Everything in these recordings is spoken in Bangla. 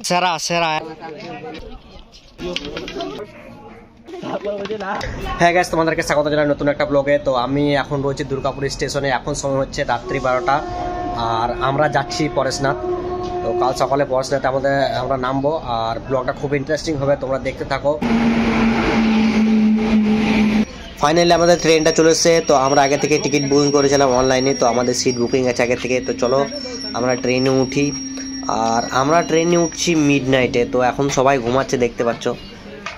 সেরা সেরা। হ্যাঁ গাইস, তোমাদেরকে স্বাগত জানাই নতুন একটা ব্লগে। তো আমি এখন রয়েছি দুর্গাপুর স্টেশনে। এখন সময় হচ্ছে রাত্রি 12টা, আর আমরা যাচ্ছি পরেশনাথ। তো কাল সকালে পরেশনাথে আমরা নামবো, আর ব্লগটা খুব ইন্টারেস্টিং হবে, তোমরা দেখতে থাকো। ফাইনালি আমাদের ট্রেনটা চলে এসেছে। তো আমরা আগে থেকে টিকিট বুকিং করেছিলাম অনলাইনে, তো আমাদের সিট বুকিং আছে আগে থেকে। তো চলো আমরা ট্রেনে উঠি। আর আমরা ট্রেনে উঠছি মিডনাইটে। তো এখন সবাই ঘুমাচ্ছে দেখতে পাচ্ছ।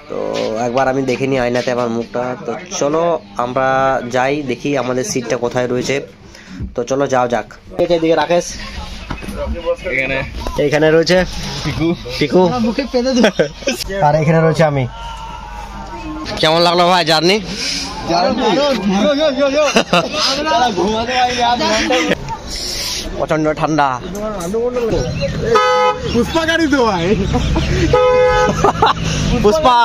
তো একবার আমি দেখে নিই আয়নাতে আমার মুখটা। তো চলো আমরা যাই, দেখি আমাদের সিটটা কোথায় রয়েছে। তো চলো যাও যাক। এদিকে রাকেশ, এইখানে রয়েছে টিকু, আর এখানে রয়েছে আমি। কেমন লাগলো ভাই জার্নি? প্রচন্ড ঠান্ডা। পুষ্পা গাড়ি তো ভাই, পুষ্পা।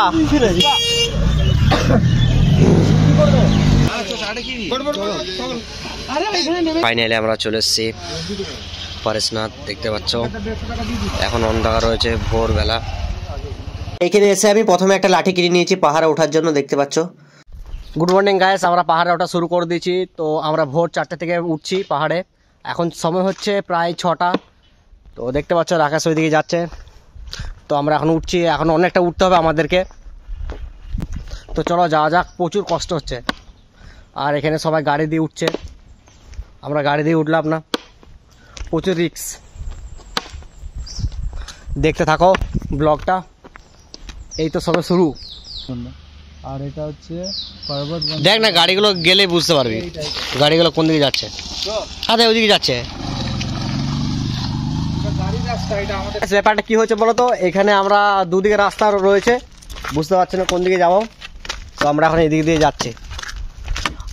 ফাইনালি আমরা চলে এসেছি পরেশনাথ, দেখতে পাচ্ছ। এখন অন্ধকার রয়েছে, ভোরবেলা। এখানে এসে আমি প্রথমে একটা লাঠি কিনে নিয়েছি পাহাড়ে ওঠার জন্য, দেখতে পাচ্ছ। গুড মর্নিং গাইস, আমরা পাহাড়ে ওঠা শুরু করে দিয়েছি। তো আমরা ভোর 4টা থেকে উঠছি পাহাড়ে। এখন সময় হচ্ছে প্রায় 6টা। তো দেখতে পাচ্ছ রাকেশ ওইদিকে যাচ্ছে। তো আমরা এখন উঠছি, এখন অনেকটা উঠতে হবে আমাদেরকে। তো চলো যাওয়া যাক। প্রচুর কষ্ট হচ্ছে, আর এখানে সবাই গাড়ি দিয়ে উঠছে, আমরা গাড়ি দিয়ে উঠলাম না। প্রচুর রিস্ক, দেখতে থাকো ব্লগটা। এই তো সবে শুরু। আর এটা হচ্ছে পর্বত। দেখ না, গাড়িগুলো গেলে বুঝতে পারবি গাড়িগুলো কোন দিকে যাচ্ছে। আরে ওইদিকে যাচ্ছে। ব্যাপারটা কি হয়েছে বলো তো, এখানে আমরা দুদিকে রাস্তা রয়েছে, বুঝতে পারছি না কোন দিকে যাবো। তো আমরা এখন এদিক দিয়ে যাচ্ছি,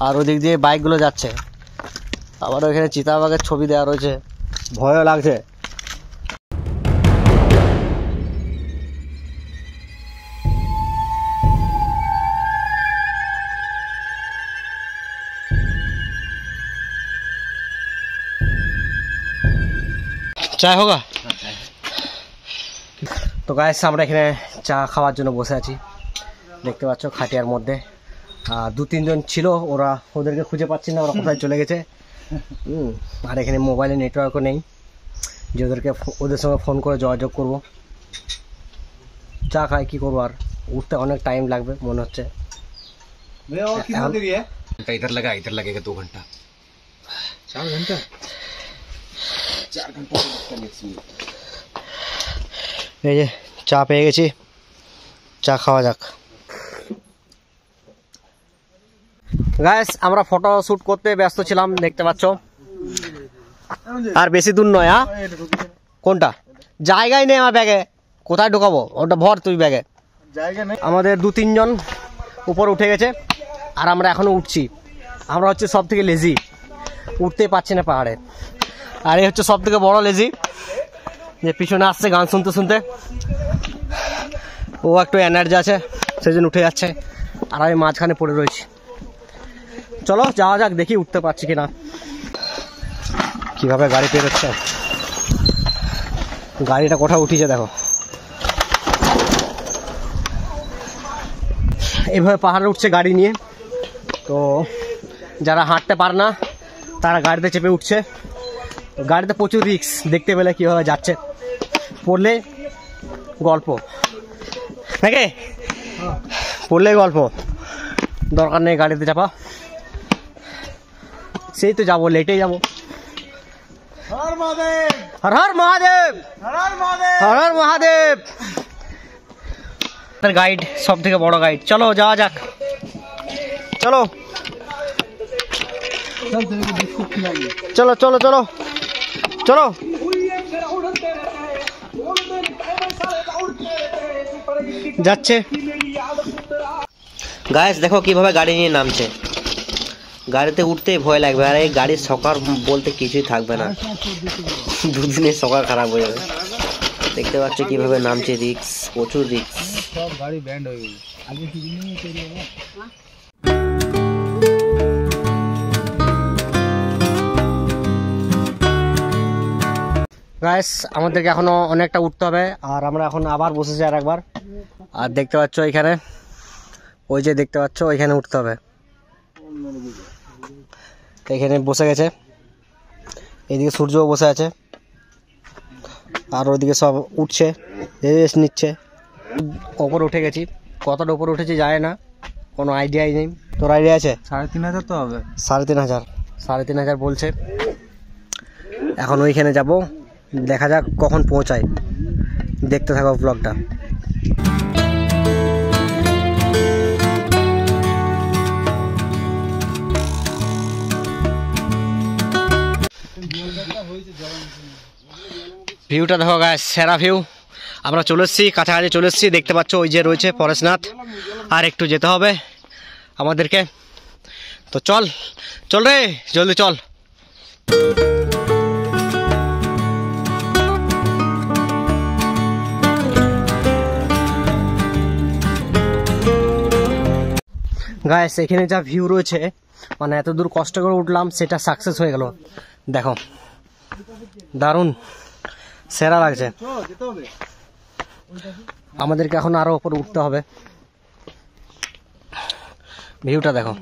আর ওদিক দিয়ে বাইকগুলো যাচ্ছে। আবার ওইখানে চিতাবাঘের ছবি দেওয়া রয়েছে, ভয়ও লাগছে। চায় হোগা। তো গাইস, আমরা এখানে চা খাওয়ার জন্য বসে আছি, দেখতে পাচ্ছ খাটিয়ার মধ্যে। 2-3 জন ছিল, ওদেরকে খুঁজে পাচ্ছি না, ওরা কোথায় চলে গেছে। আর এখানে মোবাইলে নেটওয়ার্কও নেই যে ওদের সঙ্গে ফোন করে যোগাযোগ করব। চা খাই, কি করবো আর, উঠতে অনেক টাইম লাগবে মনে হচ্ছে। इधर लगेगा 2 घंटा 4 घंटा। এই যে চা পেয়ে গেছি, চা খাওয়া যাক। গাইস, আমরা ফটো শুট করতে ব্যস্ত ছিলাম, দেখতে পাচ্ছ। আর বেশি দূর নয়। কোনটা জায়গায় নেই আমার ব্যাগে, কোথায় ঢুকাবো? ওটা ভর তুই ব্যাগে, জায়গা নেই। আমাদের 2-3 জন উপর উঠে গেছে, আর আমরা এখনো উঠছি। আমরা হচ্ছে সব থেকে লেজি, উঠতে পারছি না পাহাড়ে। আর এই হচ্ছে সব থেকে বড় লেজি, যে পিছনে আসছে গান শুনতে শুনতে। ও একটু এনার্জি আছে, সেই জন্য উঠে যাচ্ছে, আর আমি মাঝখানে পড়ে রয়েছি। চলো যাওয়া যাক, দেখি উঠতে পারছি কিনা। কিভাবে গাড়ি পেরোচ্ছে, গাড়িটা কোথাও উঠিছে দেখো। এইভাবে পাহাড়ে উঠছে গাড়ি নিয়ে। তো যারা হাঁটতে পারে না তারা গাড়িতে চেপে উঠছে। গাড়িতে প্রচুর রিস্ক, দেখতে পেলে কীভাবে যাচ্ছে, পড়লে গল্প নাকি, পড়লে গল্প। দরকার নেই গাড়িতে চাপা, সেই তো যাবো, লেটে যাবো। হর হর মহাদেব, হর হর মহাদেব। গাইড, সব থেকে বড় গাইড। চলো যাওয়া যাক, চলো চলো চলো চলো চলো। যাচ্ছে গাইস, দেখো কিভাবে গাড়ি নিয়ে নামছে। গাড়িতে উঠতে ভয় লাগবে, আর এই গাড়ির সকার বলতে কিছুই থাকবে না, দুদিনে সকার খারাপ হয়ে যাবে। দেখতে পাচ্ছ কিভাবে নামছে, রিক্স, প্রচুর রিক্স। সব গাড়ি ব্যান্ড হয়ে গেছে আগে কি জিনিস তৈরি হবে। গাইস আমাদেরকে এখনো অনেকটা উঠতে হবে, আর আমরা এখন আবার বসেছি আর একবার। আর দেখতে পাচ্ছ এখানে, ওই যে দেখতে পাচ্ছ ওইখানে উঠতে হবে। এখানে বসে গেছে, এইদিকে সূর্যও বসে আছে, আর ওইদিকে সব উঠছে, রেস্ট নিচ্ছে। ওপর উঠে গেছি, কতটা উপর উঠেছি যায় না, কোনো আইডিয়াই নেই। তোর আইডিয়া আছে? 3,500 তো হবে। 3,500, 3,500 বলছে। এখন ওইখানে যাব, দেখা যাক কখন পৌঁছায়। দেখতে থাকো ব্লগটা। ভিউটা দেখো গাইস, সেরা ভিউ। আমরা চলে এসেছি, কাছাকাছি চলে এসেছি। দেখতে পাচ্ছ ওই যে রয়েছে পরেশনাথ, আর একটু যেতে হবে আমাদেরকে। তো চল চল রে, জলদি চল। গাইস এখানে যা ভিউ রয়েছে, মানে এত দূর কষ্ট করে উঠলাম, সেটা সাকসেস হয়ে গেল। দেখো দারুণ সেরা লাগছে। আমাদেরকে এখন আরো উপরে উঠতে হবে। ভিউটা দেখো।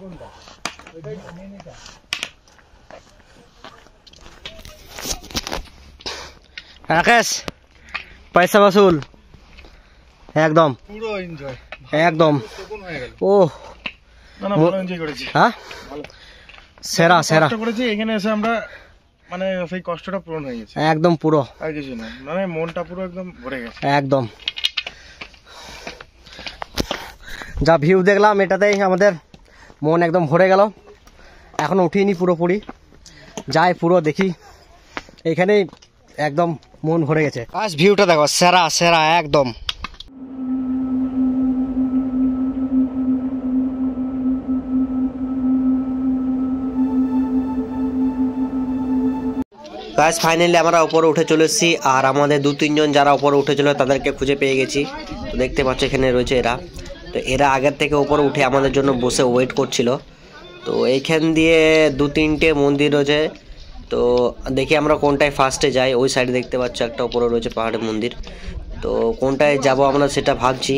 রাকেশ পয়সা বসুল, একদম পুরো এনজয়, একদম। ও না না ভালো এনজয় করেছি। হ্যাঁ সেরা সেরা কষ্ট করেছি, এখানে এসে আমরা মানে সেই কষ্টটা পূরণ হয়ে গেছে একদম পুরো, আর কিছু না। মানে মনটা পুরো একদম ভরে গেছে একদম। যা ভিউ দেখলাম এটাতেই আমাদের মন একদম ভরে গেল। এখনো উঠিনি পুরোপুরি, যাই পুরো দেখি, এখানেই একদম মন ভরে গেছে। আজ ভিউটা দেখো, সেরা সেরা একদম। গাইস ফাইনালি আমরা উপরে উঠে চলে এসেছি, আর আমাদের 2-3 জন যারা উপরে উঠেছিল তাদেরকে খুঁজে পেয়ে গেছি। তো দেখতে পাচ্ছ এখানে রয়েছে এরা। তো এরা আগের থেকে উপরে উঠে আমাদের জন্য বসে ওয়েট করছিল। তো এইখান দিয়ে 2-3টে মন্দির রয়েছে, তো দেখি আমরা কোনটায় ফার্স্টে যাই। ওই সাইডে দেখতে পাচ্ছ একটা উপরে রয়েছে পাহাড়ের মন্দির। তো কোনটায় যাব আমরা সেটা ভাবছি,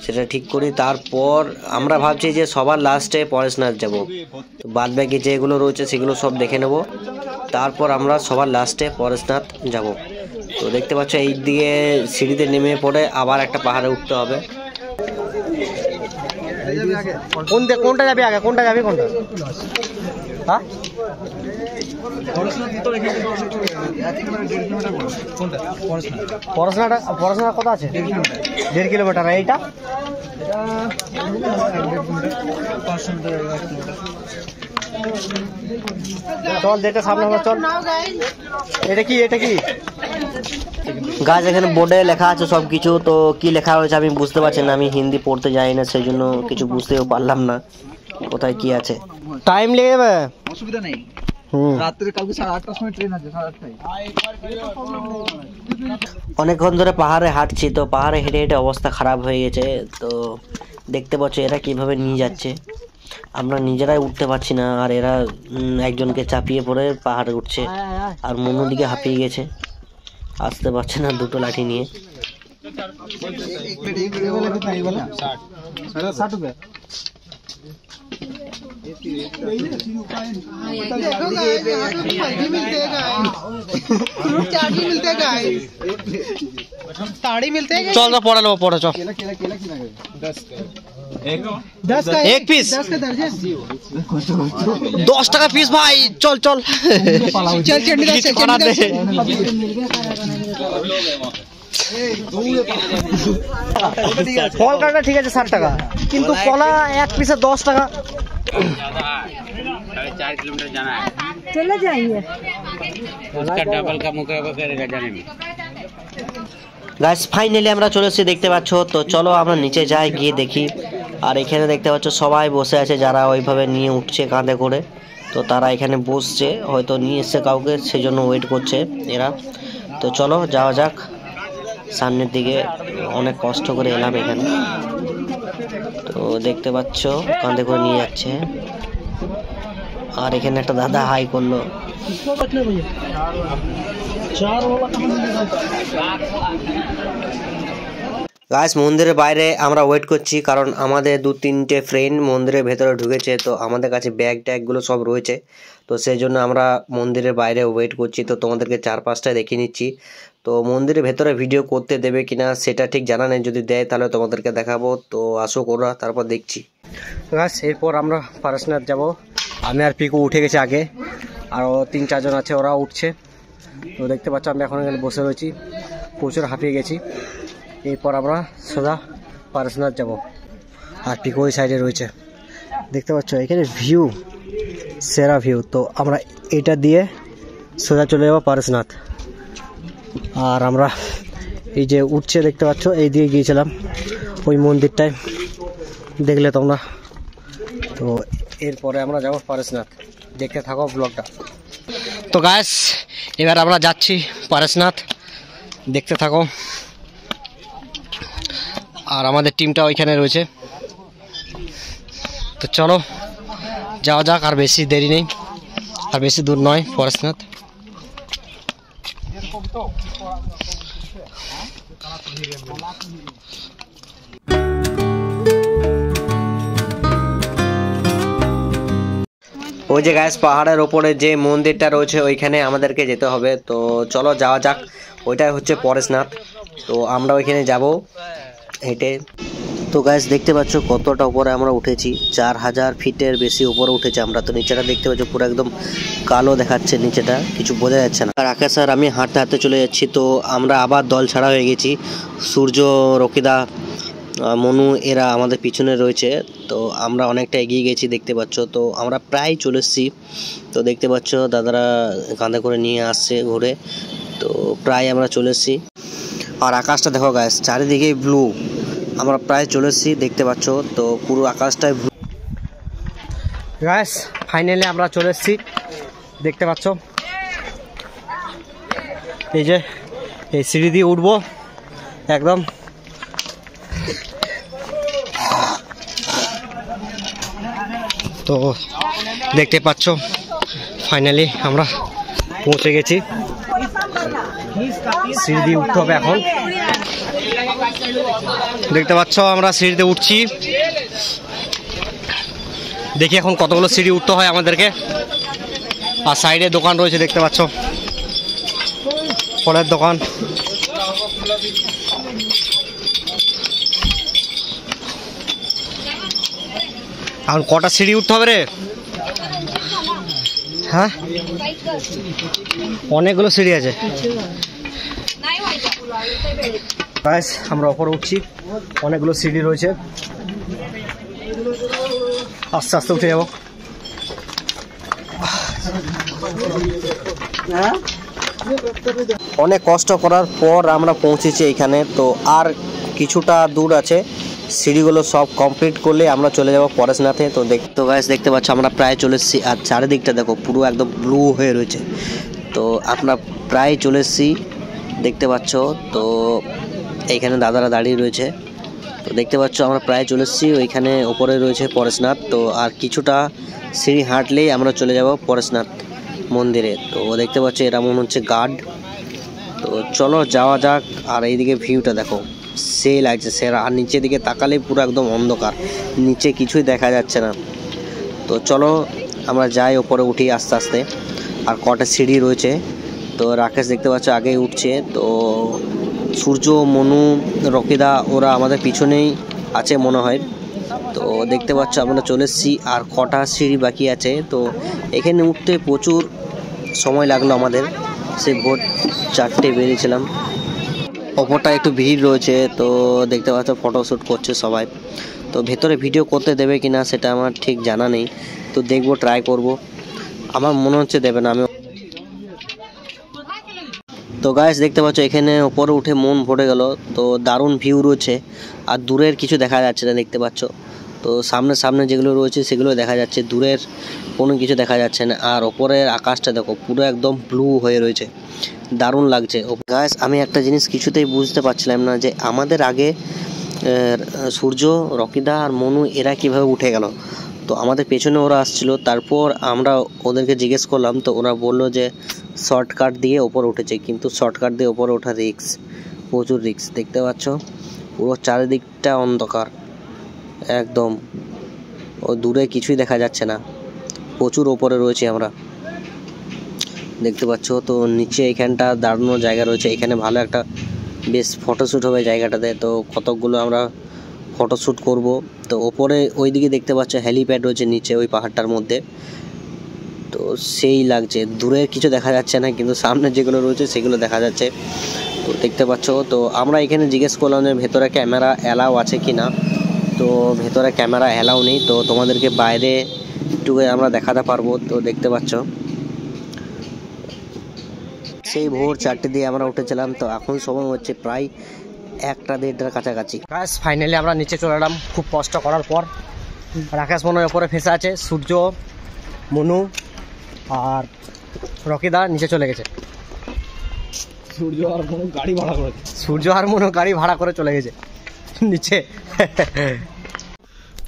সেটা ঠিক করি। তারপর আমরা ভাবছি যে সবার লাস্টে পরেশনাথ যাব। তো বাদ বাকি যেগুলো রয়েছে সেগুলো সব দেখে নেব, তারপর আমরা সবার লাস্টে পরেশনাথ যাব। তো দেখতে পাচ্ছ এই দিকে সিঁড়িতে নেমে পড়ে আবার একটা পাহাড়ে উঠতে হবে। কোনটা যাবি আগে, কোনটা যাবি কোনটা? হ্যাঁ পড়াশোনা কত আছে? 1.5 কিলোমিটার। এইটা চল, যেটা সামনে হবে চল। এটা কি, এটা কি গাছ? এখানে বোর্ডে লেখা আছে সবকিছু, তো কি লেখা রয়েছে আমি বুঝতে পারছি না, আমি হিন্দি পড়তে যাই না, সেই জন্য কিছু বুঝতেও পারলাম না কোথায় কি আছে। টাইম লেগে যাবে, অসুবিধা নেই। রাত্রে কালকে 8:30টার সময় ট্রেন আছে, 8:30টায়। অনেকক্ষণ ধরে পাহাড়ে হাঁটছি, তো পাহাড়ে হেঁটে হেঁটে অবস্থা খারাপ হয়ে গেছে। তো দেখতে পাচ্ছ এরা কিভাবে নিয়ে যাচ্ছে, আমরা নিজেরাই উঠতে পারছি না, আর এরা একজনকে চাপিয়ে পড়ে পাহাড়ে উঠছে। আর মনোদিকে হাঁপিয়ে গেছে, আসতে পারছে না দুটো লাঠি নিয়ে। চল তো পড়ে নেবো, পড়ে চল। 1 পিস 10 টাকা পিস ভাই, চল চল। ফল কাটা ঠিক আছে 60 টাকা, কিন্তু কলা 1 পিসে 10 টাকা। 4 किलोमीटर जाना है, चले जाइए। उसका डबल का मुकाबला करेगा जाने में। গাইস ফাইনালি আমরা চলে এসেছি, দেখতে পাচ্ছ। তো চলো আমরা নিচে যাই, গিয়ে দেখি। আর এখানে দেখতে পাচ্ছ সবাই বসে আছে, যারা ওইভাবে নিয়ে উঠছে কাঁধে করে। তো তারা এখানে বসছে, হয়তো নিয়ে এসছে কাউকে, সেই জন্য ওয়েট করছে এরা। তো চলো যাওয়া যাক সামনের দিকে। অনেক কষ্ট করে এলাম এখানে। তো দেখতে পাচ্ছ কাঁধে করে নিয়ে যাচ্ছে। আর এখানে একটা দাদা হাই করলো। গাইস মন্দিরের বাইরে আমরা ওয়েট করছি, কারণ আমাদের 2-3টে ফ্রেন্ড মন্দিরের ভেতরে ঢুকেছে, তো আমাদের কাছে ব্যাগ ট্যাগগুলো সব রয়েছে, তো সেই জন্য আমরা মন্দিরের বাইরে ওয়েট করছি। তো তোমাদেরকে 4-5টা দেখিয়ে নিচ্ছি। তো মন্দিরের ভেতরে ভিডিও করতে দেবে কিনা সেটা ঠিক জানা নেই, যদি দেয় তাহলে তোমাদেরকে দেখাবো। তো আসো ওরা, তারপর দেখছি। গাইস এরপর আমরা পারশনাথ যাব। আমি আর পিকু উঠে গেছি আগে, আরও 3-4 জন আছে, ওরা উঠছে। তো দেখতে পাচ্ছ আমি এখন এখানে বসে রয়েছি, প্রচুর হাঁপিয়ে গেছি। এরপর আমরা সোজা পারশনাথ যাব, আর পিকু ওই সাইডে রয়েছে। দেখতে পাচ্ছ এখানে ভিউ, সেরা ভিউ। তো আমরা এটা দিয়ে সোজা চলে যাব পারশনাথ। আর আমরা এই যে উঠছে দেখতে পাচ্ছ, এই দিয়ে গিয়েছিলাম ওই মন্দিরটায়, দেখলে তোমরা। তো এরপরে আমরা যাব পারশনাথ, দেখতে থাকো ব্লগটা। তো গাইস এবার আমরা যাচ্ছি পারশনাথ, দেখতে থাকো। আর আমাদের টিমটা ওইখানে রয়েছে। তো চলো যাওয়া যাক, আর বেশি দেরি নেই, আর বেশি দূর নয় পারশনাথ। ওই যে গাইস পাহাড়ের ওপরে যে মন্দিরটা রয়েছে ওইখানে আমাদেরকে যেতে হবে। তো চলো যাওয়া যাক, ওইটাই হচ্ছে পারশনাথ। তো আমরা ওইখানে যাব হেঁটে। তো গাইস দেখতে পাচ্ছ কতটা উপরে আমরা উঠেছি, 4000 ফিটের বেশি উপরে উঠেছি আমরা। তো নিচেটা দেখতে পাচ্ছ পুরো একদম কালো দেখাচ্ছে, নিচেটা কিছু বোঝা যাচ্ছে না। আর আকাশ আর আমি হাঁটতে হাঁটতে চলে যাচ্ছি। তো আমরা আবার দল ছাড়া হয়ে গেছি, সূর্য, রকিদা, মনু এরা আমাদের পিছনে রয়েছে। তো আমরা অনেকটা এগিয়ে গেছি দেখতে পাচ্ছ। তো আমরা প্রায় চলে এসেছি। তো দেখতে পাচ্ছ দাদারা কাঁধে করে নিয়ে আসছে ঘুরে। তো প্রায় আমরা চলে এসেছি। আর আকাশটা দেখো গাইস, চারিদিকে ব্লু, আমরা প্রায় চলে এসেছি দেখতে পাচ্ছ। তো পুরো আকাশটাই ব্লু। গাইস ফাইনালি আমরা চলে এসেছি দেখতে পাচ্ছ। এই যে এই সিঁড়ি দিয়ে উঠবো একদম। তো দেখতে পাচ্ছ ফাইনালি আমরা পৌঁছে গেছি। সিঁড়ি দিয়ে উঠতে হবে এখন। দেখতে পাচ্ছ আমরা সিঁড়িতে উঠছি, দেখি এখন কতগুলো সিঁড়ি উঠতে হয় আমাদেরকে। আর সাইডে দোকান রয়েছে দেখতে পাচ্ছ, ফলের দোকান। এখন কটা সিঁড়ি উঠতে হবে রে? হ্যাঁ অনেকগুলো সিঁড়ি আছে। গাইস আমরা উপরে উঠছি, অনেকগুলো সিঁড়ি রয়েছে, আস্তে আস্তে উঠে যাব। অনেক কষ্ট করার পর আমরা পৌঁছেছি এখানে। তো আর কিছুটা দূর আছে, সিঁড়িগুলো সব কমপ্লিট করলে আমরা চলে যাব পারশনাথে। তো গাইস দেখতে পাচ্ছ আমরা প্রায় চলে এসেছি। আর চারিদিকটা দেখো পুরো একদম ব্লু হয়ে রয়েছে। তো আমরা প্রায় চলে এসেছি দেখতে পাচ্ছ। তো এইখানে দাদারা দাঁড়িয়ে রয়েছে। তো দেখতে পাচ্ছ আমরা প্রায় চলে এসেছি, ওইখানে ওপরে রয়েছে পারশনাথ। তো আর কিছুটা সিঁড়ি হাঁটলেই আমরা চলে যাব পারশনাথ মন্দিরে। তো দেখতে পাচ্ছ এরা মনে হচ্ছে গার্ড। তো চলো যাওয়া যাক। আর এইদিকে ভিউটা দেখো, সেই লাগছে সেরা। আর নিচের দিকে তাকালে পুরো একদম অন্ধকার, নিচে কিছুই দেখা যাচ্ছে না। তো চলো আমরা যাই, ওপরে উঠি আস্তে আস্তে। আর কটা সিঁড়ি রয়েছে। তো রাকেশ দেখতে পাচ্ছ আগেই উঠছে। তো সূর্য, মনু, রকিদা ওরা আমাদের পিছনেই আছে মনে হয়। তো দেখতে পাচ্ছ আমরা চলে এসেছি। আর কটা সিঁড়ি বাকি আছে। তো এখানে উঠতে প্রচুর সময় লাগলো আমাদের, সেই ভোর 4টে বেরিয়েছিলাম। ওপরটা একটু ভিড় রয়েছে। তো দেখতে পাচ্ছ ফটোশ্যুট করছে সবাই। তো ভেতরে ভিডিও করতে দেবে কিনা সেটা আমার ঠিক জানা নেই। তো দেখবো, ট্রাই করব। আমার মনে হচ্ছে দেবে না। আমি তো গাইস দেখতে পাচ্ছ এখানে উপরে উঠে মন ভরে গেল। তো দারুণ ভিউ রয়েছে। আর দূরের কিছু দেখা যাচ্ছে না দেখতে পাচ্ছ। তো সামনে সামনে যেগুলো রয়েছে সেগুলো দেখা যাচ্ছে, দূরের কোনো কিছু দেখা যাচ্ছে না। আর ওপরের আকাশটা দেখো পুরো একদম ব্লু হয়ে রয়েছে, দারুণ লাগছে। গাইস আমি একটা জিনিস কিছুতেই বুঝতে পারছিলাম না, যে আমাদের আগে সূর্য, রকিদা আর মনু এরা কিভাবে উঠে গেল। তো আমাদের পেছনে ওরা আসছিল, তারপর আমরা ওদেরকে জিজ্ঞেস করলাম, তো ওরা বললো যে শর্টকাট দিয়ে ওপর উঠেছে, কিন্তু শর্টকাট দিয়ে ওপরে ওঠা রিস্ক, প্রচুর রিস্ক। দেখতে পাচ্ছ পুরো চারিদিকটা অন্ধকার একদম, ও দূরে কিছুই দেখা যাচ্ছে না, প্রচুর ওপরে রয়েছে আমরা। দেখতে পাচ্ছ তো নিচে এখানটা দাঁড়ানোর জায়গা রয়েছে, এখানে ভালো একটা বেশ ফটোশ্যুট হবে জায়গাটাতে। তো কতকগুলো আমরা ফটোশ্যুট করব। তো ওপরে ওইদিকে দেখতে পাচ্ছ হেলিপ্যাড রয়েছে নিচে ওই পাহাড়টার মধ্যে, তো সেই লাগছে। দূরে কিছু দেখা যাচ্ছে না, কিন্তু সামনে যেগুলো রয়েছে সেগুলো দেখা যাচ্ছে। তো দেখতে পাচ্ছ তো আমরা এখানে জিজ্ঞেস করলাম যে ভেতরে ক্যামেরা অ্যালাউ আছে কি না, তো ভেতরে ক্যামেরা অ্যালাউ নেই, তো তোমাদেরকে বাইরে একটু আমরা দেখাতে পারবো। তো দেখতে পাচ্ছ সেই ভোর 4টে দিয়ে আমরা উঠেছিলাম, তো এখন সময় হচ্ছে প্রায় 1টা-1.5টার কাছাকাছি। গাইস ফাইনালি আমরা নিচে চলে এলাম খুব কষ্ট করার পর। রাকেশ মনে ওপরে ফেসে আছে, সূর্য, মনু আর রকিদা নিচে চলে গেছে। সূর্য আর মনু গাড়ি ভাড়া করে চলে গেছে নিচে।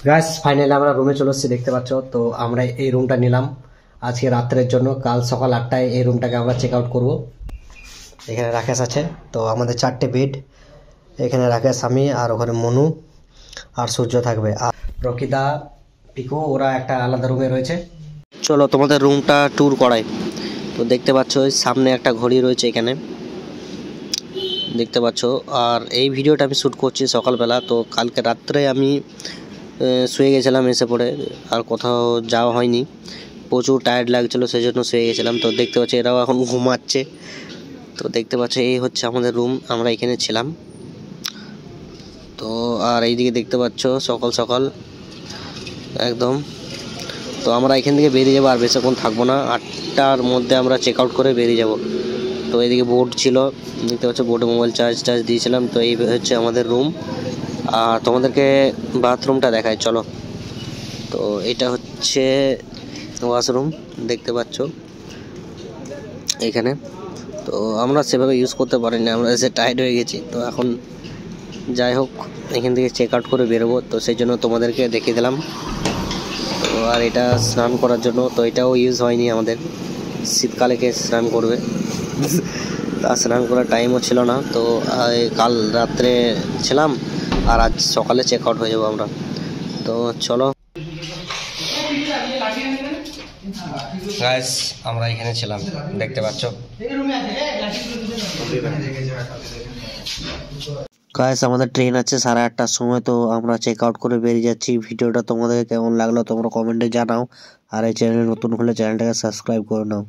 গাইস ফাইনালি আমরা রুমে চলে এসেছি, দেখতে পাচ্ছ। তো আমরা এই রুমটা নিলাম আজকে রাত্রের জন্য, কাল সকাল 8টায় এই রুমটাকে আমরা চেক আউট করবো। এখানে রাকেশ আছে, তো আমাদের 4টে বেড, এখানে রাকেশ, আমি আর ওখানে মনু আর সূর্য থাকবে, আর রকিদা, পিকো ওরা একটা আলাদা রুমে রয়েছে। চলো তোমাদের রুমটা ট্যুর করাই। তো দেখতে পাচ্ছ সামনে একটা ঘড়ি রয়েছে এখানে, দেখতে পাচ্ছ। আর এই ভিডিওটা আমি শ্যুট করছি সকালবেলা, তো কালকে রাত্রে আমি শুয়ে গেছিলাম এসে পড়ে, আর কোথাও যাওয়া হয়নি, প্রচুর টায়ার্ড লাগছিলো সেই জন্য শুয়ে গেছিলাম। তো দেখতে পাচ্ছ এরাও এখন ঘুমাচ্ছে। তো দেখতে পাচ্ছ এই হচ্ছে আমাদের রুম, আমরা এখানে ছিলাম। তো আর এইদিকে দেখতে পাচ্ছ সকাল সকাল একদম। তো আমরা এখান থেকে বেরিয়ে যাবো, আর বেশিক্ষণ থাকবো না, 8টার মধ্যে আমরা চেক আউট করে বেরিয়ে যাব। তো এইদিকে বোর্ড ছিল, দেখতে পাচ্ছ বোর্ডে মোবাইল চার্জ দিয়েছিলাম। তো এই হচ্ছে আমাদের রুম, আর তোমাদেরকে বাথরুমটা দেখায় চলো। তো এটা হচ্ছে ওয়াশরুম, দেখতে পাচ্ছ এখানে। তো আমরা সেভাবে ইউজ করতে পারিনি, আমরা এসে টায়ার্ড হয়ে গেছি। তো এখন যাই হোক এখান থেকে চেক আউট করে বেরোবো, তো সেই জন্য তোমাদেরকে দেখিয়ে দিলাম। তো আর এটা স্নান করার জন্য, তো এটাও ইউজ হয়নি আমাদের, শীতকালে কে স্নান করবে, তা স্নান করার টাইমও ছিল না। তো কাল রাত্রে ছিলাম, আর আজ সকালে চেক আউট হয়ে যাবো আমরা। তো চলো গাইস আমরা এখানে ছিলাম, দেখতে পাচ্ছ। গাইস আমাদের ট্রেন আছে 8:30টার সময়, তো আমরা চেক আউট করে বেরিয়ে যাচ্ছি। ভিডিওটা তোমাদের কেমন লাগলো তোমরা কমেন্টে জানাও, আর এই চ্যানেলে নতুন হলে চ্যানেলটাকে সাবস্ক্রাইব করে নাও।